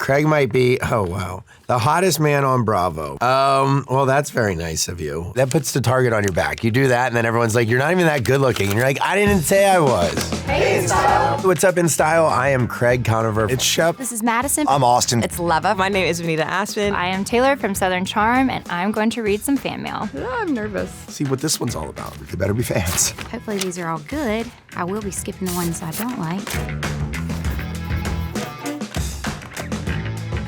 Craig might be, oh wow, the hottest man on Bravo. Well, that's very nice of you. That puts the target on your back. You do that and then everyone's like, you're not even that good looking. And you're like, I didn't say I was. Hey, InStyle. What's up, InStyle? I am Craig Conover. It's Shep. This is Madison. I'm Austen. It's Leva. My name is Venita Aspen. I am Taylor from Southern Charm, and I'm going to read some fan mail. I'm nervous. See what this one's all about. They better be fans. Hopefully these are all good. I will be skipping the ones I don't like.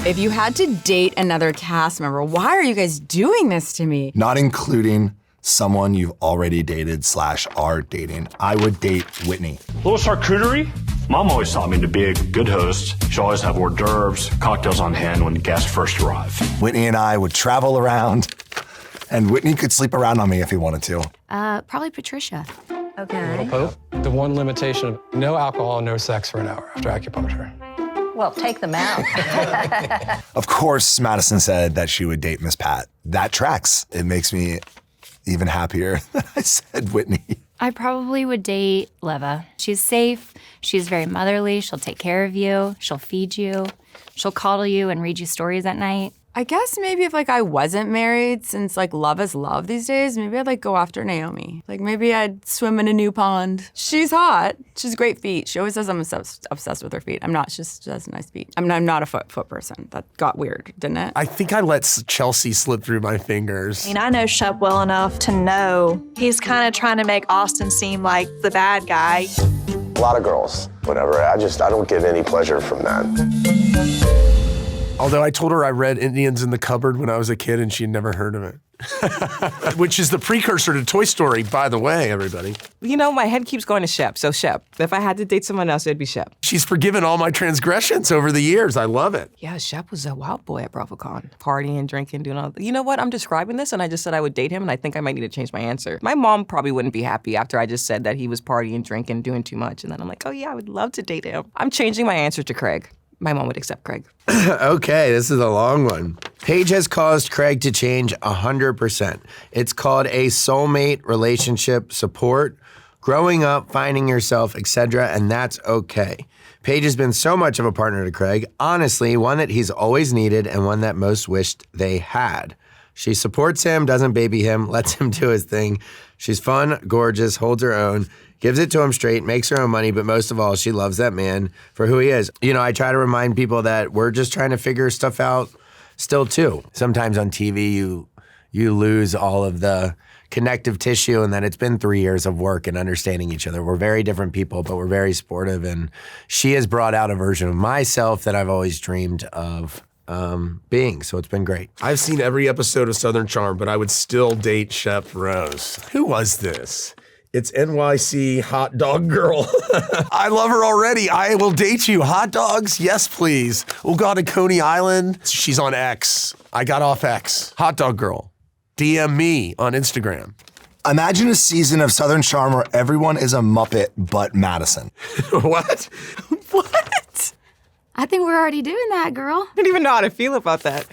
If you had to date another cast member, why are you guys doing this to me? Not including someone you've already dated / are dating. I would date Whitney. Little charcuterie? Mom always taught me to be a good host. She'd always have hors d'oeuvres, cocktails on hand when guests first arrive. Whitney and I would travel around, and Whitney could sleep around on me if he wanted to. Probably Patricia. Okay. Pope, the one limitation of no alcohol, no sex for an hour after acupuncture. Well, take them out. Of course, Madison said that she would date Miss Pat. That tracks. It makes me even happier that I said Whitney. I probably would date Leva. She's safe. She's very motherly. She'll take care of you. She'll feed you. She'll coddle you and read you stories at night. I guess maybe if I wasn't married, since love is love these days, maybe I'd go after Naomi. Maybe I'd swim in a new pond. She's hot. She's great feet. She always says I'm obsessed with her feet. I'm not. She just has nice feet. I'm not a foot person. That got weird, didn't it? I think I let Chelsea slip through my fingers. I know Shep well enough to know he's kind of trying to make Austen seem like the bad guy. A lot of girls, whatever. I don't get any pleasure from that. Although I told her I read Indians in the Cupboard when I was a kid and she'd never heard of it. Which is the precursor to Toy Story, by the way, everybody. My head keeps going to Shep. So Shep, if I had to date someone else, it'd be Shep. She's forgiven all my transgressions over the years. I love it. Yeah, Shep was a wild boy at BravoCon. Partying, drinking, doing all that. You know what? I'm describing this and I just said I would date him and I think I might need to change my answer. My mom probably wouldn't be happy after I just said that he was partying, drinking, doing too much. And then I'm like, oh yeah, I would love to date him. I'm changing my answer to Craig. My mom would accept Craig. Okay, this is a long one. Paige has caused Craig to change 100%. It's called a soulmate relationship support, growing up, finding yourself, etc., and that's okay. Paige has been so much of a partner to Craig, honestly, one that he's always needed and one that most wished they had. She supports him, doesn't baby him, lets him do his thing. She's fun, gorgeous, holds her own, gives it to him straight, makes her own money, but most of all, she loves that man for who he is. I try to remind people that we're just trying to figure stuff out still too. Sometimes on TV, you lose all of the connective tissue and then it's been 3 years of work and understanding each other. We're very different people, but we're very supportive, and she has brought out a version of myself that I've always dreamed of being, so it's been great. I've seen every episode of Southern Charm, but I would still date Shep Rose. Who was this? It's NYC hot dog girl. I love her already. I will date you. Hot dogs? Yes, please. We'll go to Coney Island. She's on X. I got off X. Hot dog girl. DM me on Instagram. Imagine a season of Southern Charm where everyone is a Muppet but Madison. What? What? I think we're already doing that, girl. I don't even know how to feel about that.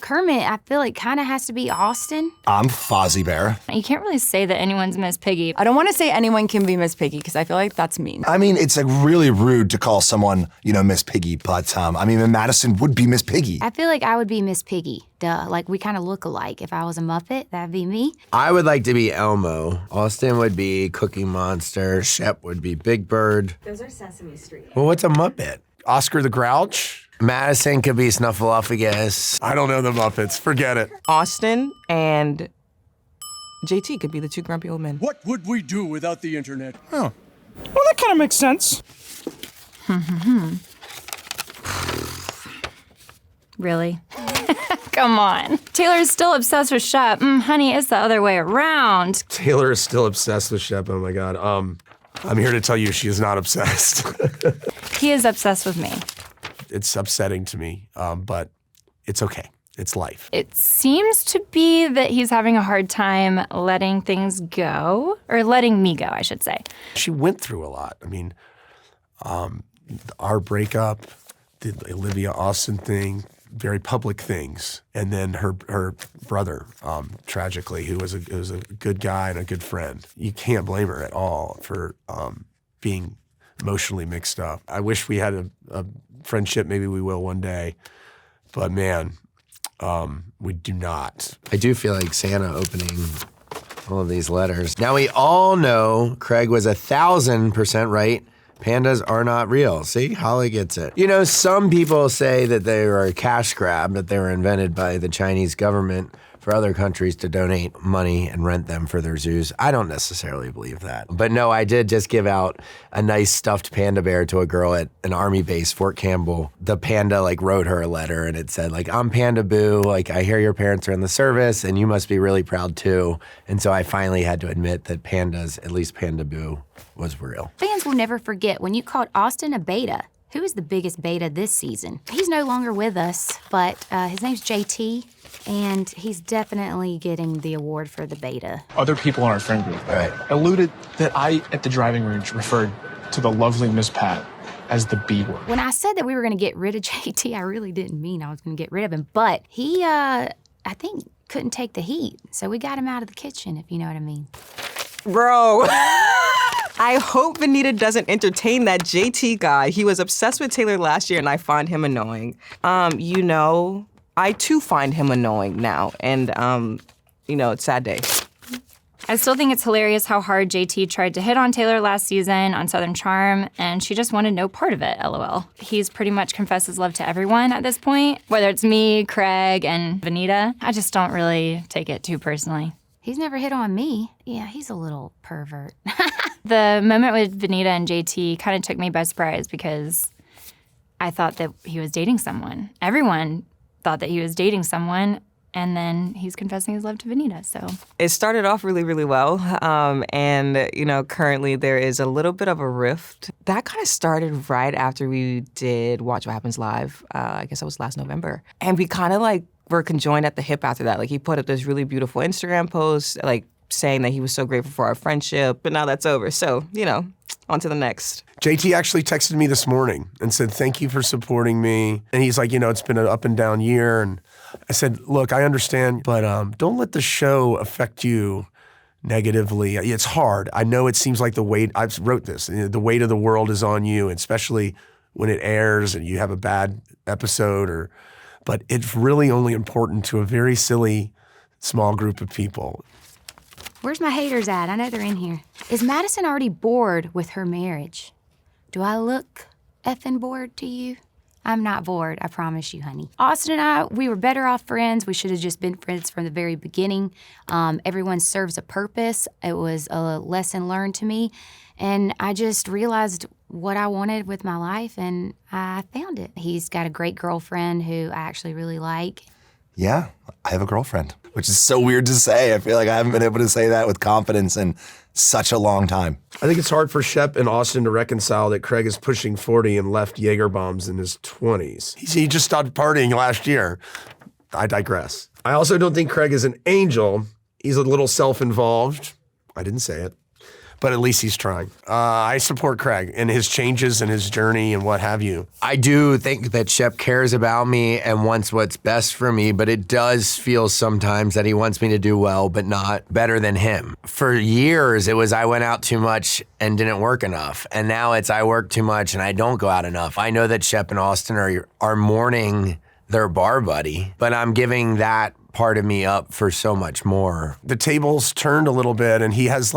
Kermit, I feel like kind of has to be Austen. I'm Fozzie Bear. You can't really say that anyone's Miss Piggy. I don't want to say anyone can be Miss Piggy because I feel like that's mean. I mean, it's really rude to call someone, Miss Piggy, but Madison would be Miss Piggy. I feel like I would be Miss Piggy. Duh, we kind of look alike. If I was a Muppet, that'd be me. I would like to be Elmo. Austen would be Cookie Monster. Shep would be Big Bird. Those are Sesame Street. Well, what's a Muppet? Oscar the Grouch? Madison could be Snuffleupagus. I don't know the Muppets. Forget it. Austen and JT could be the two grumpy old men. What would we do without the internet? Well, that kind of makes sense. Really? Come on. Taylor's still obsessed with Shep. Honey, it's the other way around. Taylor is still obsessed with Shep. Oh my God. I'm here to tell you she is not obsessed. He is obsessed with me. It's upsetting to me, but it's okay. It's life. It seems to be that he's having a hard time letting things go, or letting me go, I should say. She went through a lot. Our breakup, the Olivia Austen thing, very public things, and then her brother, tragically, who was a good guy and a good friend. You can't blame her at all for being emotionally mixed up. I wish we had a friendship. Maybe we will one day. But man, we do not. I do feel like Santa opening all of these letters. Now we all know Craig was 1,000% right. Pandas are not real. See, Holly gets it. You know, some people say that they were a cash grab, that they were invented by the Chinese government for other countries to donate money and rent them for their zoos. I don't necessarily believe that. But no, I did just give out a nice stuffed panda bear to a girl at an army base, Fort Campbell. The panda wrote her a letter and it said I'm Panda Boo, I hear your parents are in the service and you must be really proud too. And so I finally had to admit that pandas, at least Panda Boo, was real. Fans will never forget when you called Austen a beta. Who is the biggest beta this season? He's no longer with us, but his name's JT, and he's definitely getting the award for the beta. Other people in our friend group alluded that I, at the driving range, referred to the lovely Miss Pat as the B word. When I said that we were going to get rid of JT, I really didn't mean I was going to get rid of him, but he, I think, couldn't take the heat, so we got him out of the kitchen, if you know what I mean. Bro. I hope Venita doesn't entertain that JT guy. He was obsessed with Taylor last year, and I find him annoying. I too find him annoying now, and, it's a sad day. I still think it's hilarious how hard JT tried to hit on Taylor last season on Southern Charm, and she just wanted no part of it, LOL. He's pretty much confessed his love to everyone at this point, whether it's me, Craig, and Venita. I just don't really take it too personally. He's never hit on me. Yeah, he's a little pervert. The moment with Venita and JT kind of took me by surprise because I thought that he was dating someone. Everyone thought that he was dating someone, and then he's confessing his love to Venita, so. It started off really, really well, and, currently there is a little bit of a rift. That kind of started right after we did Watch What Happens Live. I guess that was last November. And we kind of, were conjoined at the hip after that. He put up this really beautiful Instagram post, saying that he was so grateful for our friendship, but now that's over. So, on to the next. JT actually texted me this morning and said, thank you for supporting me. And he's like, it's been an up and down year. And I said, look, I understand, but don't let the show affect you negatively. It's hard. I know it seems like the weight, I wrote this, the weight of the world is on you, especially when it airs and you have a bad episode but it's really only important to a very silly, small group of people. Where's my haters at? I know they're in here. Is Madison already bored with her marriage? Do I look effing bored to you? I'm not bored, I promise you, honey. Austen and I, we were better off friends. We should have just been friends from the very beginning. Everyone serves a purpose. It was a lesson learned to me. And I just realized what I wanted with my life, and I found it. He's got a great girlfriend who I actually really like. Yeah, I have a girlfriend, which is so weird to say. I feel like I haven't been able to say that with confidence in such a long time. I think it's hard for Shep and Austen to reconcile that Craig is pushing 40 and left Jaeger bombs in his 20s. He just stopped partying last year. I digress. I also don't think Craig is an angel. He's a little self-involved. I didn't say it. But at least he's trying. I support Craig and his changes and his journey and what have you. I do think that Shep cares about me and wants what's best for me, but it does feel sometimes that he wants me to do well, but not better than him. For years, it was I went out too much and didn't work enough. And now it's I work too much and I don't go out enough. I know that Shep and Austen are mourning their bar buddy, but I'm giving that part of me up for so much more. The tables turned a little bit and he has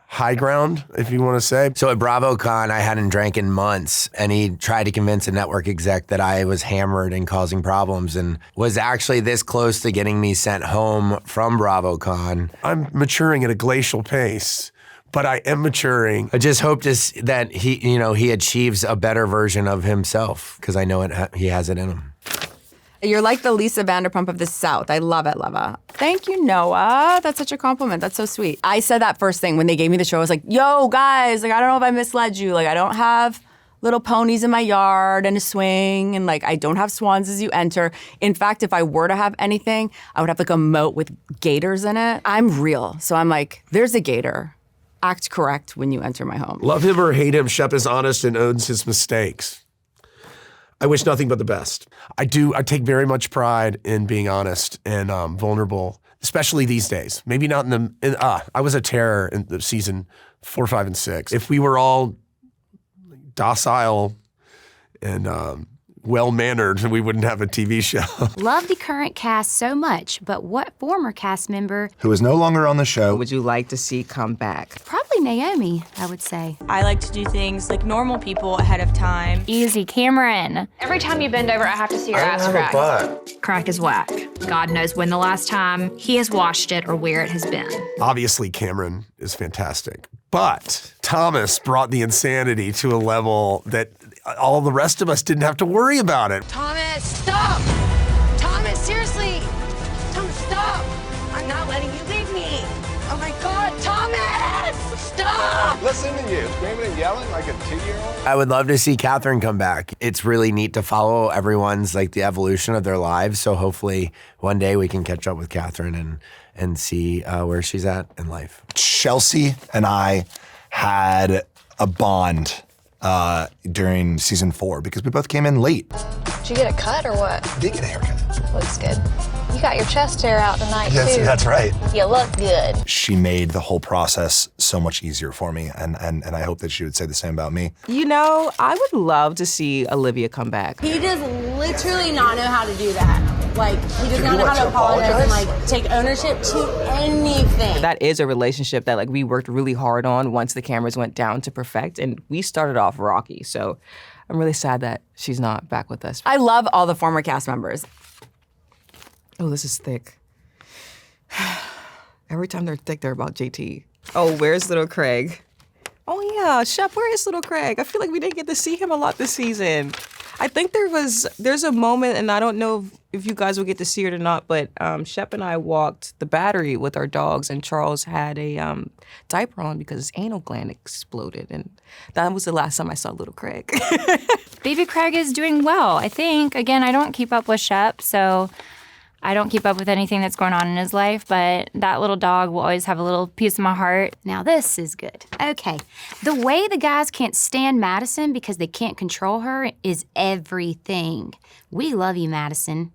high ground, if you want to say. So at BravoCon, I hadn't drank in months, and he tried to convince a network exec that I was hammered and causing problems, and was actually this close to getting me sent home from BravoCon. I'm maturing at a glacial pace, but I am maturing. I just hope that he achieves a better version of himself, because I know he has it in him. You're like the Lisa Vanderpump of the South. I love it, Leva. Thank you, Noah. That's such a compliment. That's so sweet. I said that first thing when they gave me the show. I was like, yo, guys, I don't know if I misled you. I don't have little ponies in my yard and a swing, and I don't have swans as you enter. In fact, if I were to have anything, I would have a moat with gators in it. I'm real. So I'm like, there's a gator. Act correct when you enter my home. Love him or hate him, Shep is honest and owns his mistakes. I wish nothing but the best. I take very much pride in being honest and vulnerable, especially these days. Maybe not I was a terror in the season 4, 5, and 6. If we were all docile and well-mannered, we wouldn't have a TV show. Love the current cast so much, but what former cast member Who is no longer on the show would you like to see come back? Probably Naomi, I would say. I like to do things like normal people ahead of time. Easy, Cameron. Every time you bend over, I have to see your ass crack. Crack is whack. God knows when the last time he has washed it or where it has been. Obviously, Cameron is fantastic, but Thomas brought the insanity to a level that all the rest of us didn't have to worry about it. Thomas, stop! Thomas, seriously! Thomas, stop! I'm not letting you leave me! Oh my God, Thomas! Stop! Listen to you, screaming and yelling like a 2-year-old. I would love to see Catherine come back. It's really neat to follow everyone's, like, the evolution of their lives. So hopefully one day we can catch up with Catherine and see where she's at in life. Chelsea and I had a bond during season 4 because we both came in late. Did you get a cut or what? Did get a haircut. Looks good. You got your chest hair out tonight, Yes, too. that's right. You look good. She made the whole process so much easier for me, and I hope that she would say the same about me. You know, I would love to see Olivia come back. He does literally not know how to do that. Like, he does not know how to apologize and, like, take ownership to anything. That is a relationship that, like, we worked really hard on once the cameras went down to perfect, and we started off rocky. So I'm really sad that she's not back with us. I love all the former cast members. Oh, this is thick. Every time they're thick, they're about JT. Oh, where's little Craig? Oh yeah, Shep, where is little Craig? I feel like we didn't get to see him a lot this season. I think there's a moment, and I don't know if you guys will get to see it or not, but Shep and I walked the Battery with our dogs, and Charles had a diaper on because his anal gland exploded, and that was the last time I saw little Craig. Baby Craig is doing well, I think. Again, I don't keep up with Shep, so I don't keep up with anything that's going on in his life, but that little dog will always have a little piece of my heart. Now this is good. Okay, the way the guys can't stand Madison because they can't control her is everything. We love you, Madison.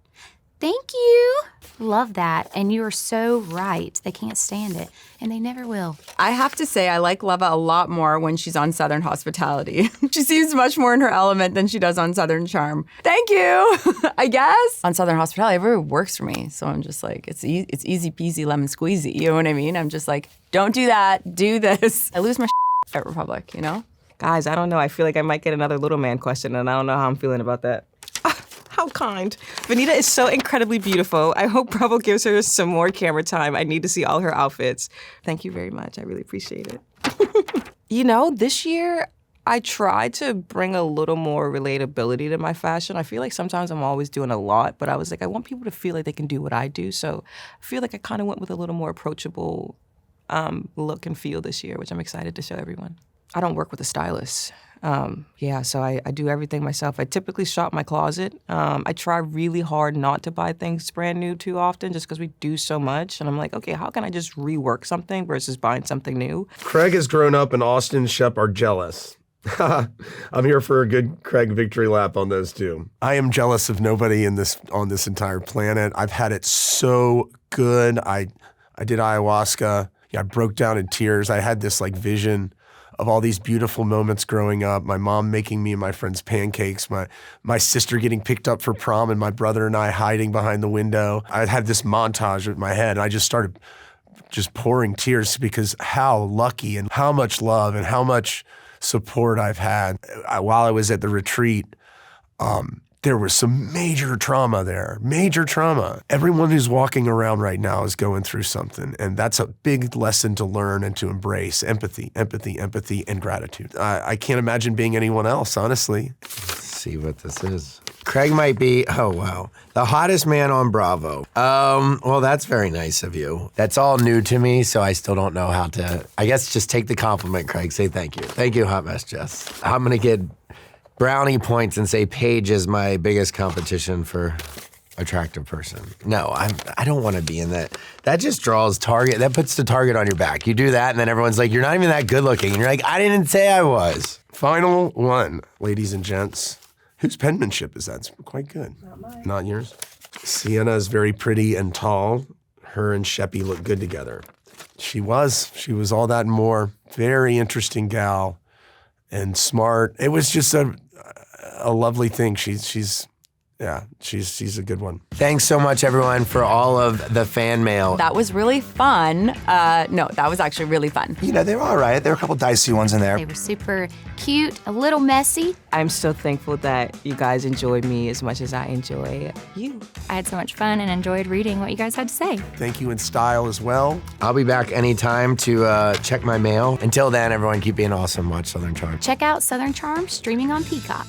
Thank you. Love that. And you are so right. They can't stand it, and they never will. I have to say, I like Leva a lot more when she's on Southern Hospitality. She seems much more in her element than she does on Southern Charm. Thank you, I guess. On Southern Hospitality, everyone works for me. So I'm just like, it's easy peasy lemon squeezy. You know what I mean? I'm just like, don't do that, do this. I lose my at Republic, you know? Guys, I don't know. I feel like I might get another little man question, and I don't know how I'm feeling about that. How kind. Venita is so incredibly beautiful. I hope Bravo gives her some more camera time. I need to see all her outfits. Thank you very much. I really appreciate it. You know, this year, I tried to bring a little more relatability to my fashion. I feel like sometimes I'm always doing a lot, but I was like, I want people to feel like they can do what I do. So I feel like I kind of went with a little more approachable look and feel this year, which I'm excited to show everyone. I don't work with a stylist. So I do everything myself. I typically shop my closet. I try really hard not to buy things brand new too often just because we do so much. And I'm like, okay, how can I just rework something versus buying something new? Craig has grown up and Austen and Shep are jealous. I'm here for a good Craig victory lap on those two. I am jealous of nobody on this entire planet. I've had it so good. I did ayahuasca. Yeah, I broke down in tears. I had this like vision of all these beautiful moments growing up. My mom making me and my friends pancakes, my sister getting picked up for prom, and my brother and I hiding behind the window. I had this montage in my head, and I just started just pouring tears because how lucky and how much love and how much support I've had. While I was at the retreat, there was some major trauma there, major trauma. Everyone who's walking around right now is going through something, and that's a big lesson to learn and to embrace. Empathy, and gratitude. I can't imagine being anyone else, honestly. Let's see what this is. Craig might be, oh wow, the hottest man on Bravo. Well, that's very nice of you. That's all new to me, so I still don't know how to, I guess just take the compliment, Craig. Say thank you. Thank you, Hot Mess Jess. I'm gonna get brownie points and say Paige is my biggest competition for attractive person. No, I don't want to be in that. That just draws target. That puts the target on your back. You do that, and then everyone's like, you're not even that good looking. And you're like, I didn't say I was. Final one, ladies and gents. Whose penmanship is that? It's quite good. Not mine. Not yours? Sienna is very pretty and tall. Her and Sheppy look good together. She was all that and more. Very interesting gal and smart. It was just a lovely thing. She's a good one. Thanks so much, everyone, for all of the fan mail. That was really fun. No, that was actually really fun. You know, they were all right. There were a couple dicey ones in there. They were super cute, a little messy. I'm still thankful that you guys enjoyed me as much as I enjoy you. I had so much fun and enjoyed reading what you guys had to say. Thank you, InStyle, as well. I'll be back anytime to check my mail. Until then, everyone, keep being awesome. Watch Southern Charm. Check out Southern Charm streaming on Peacock.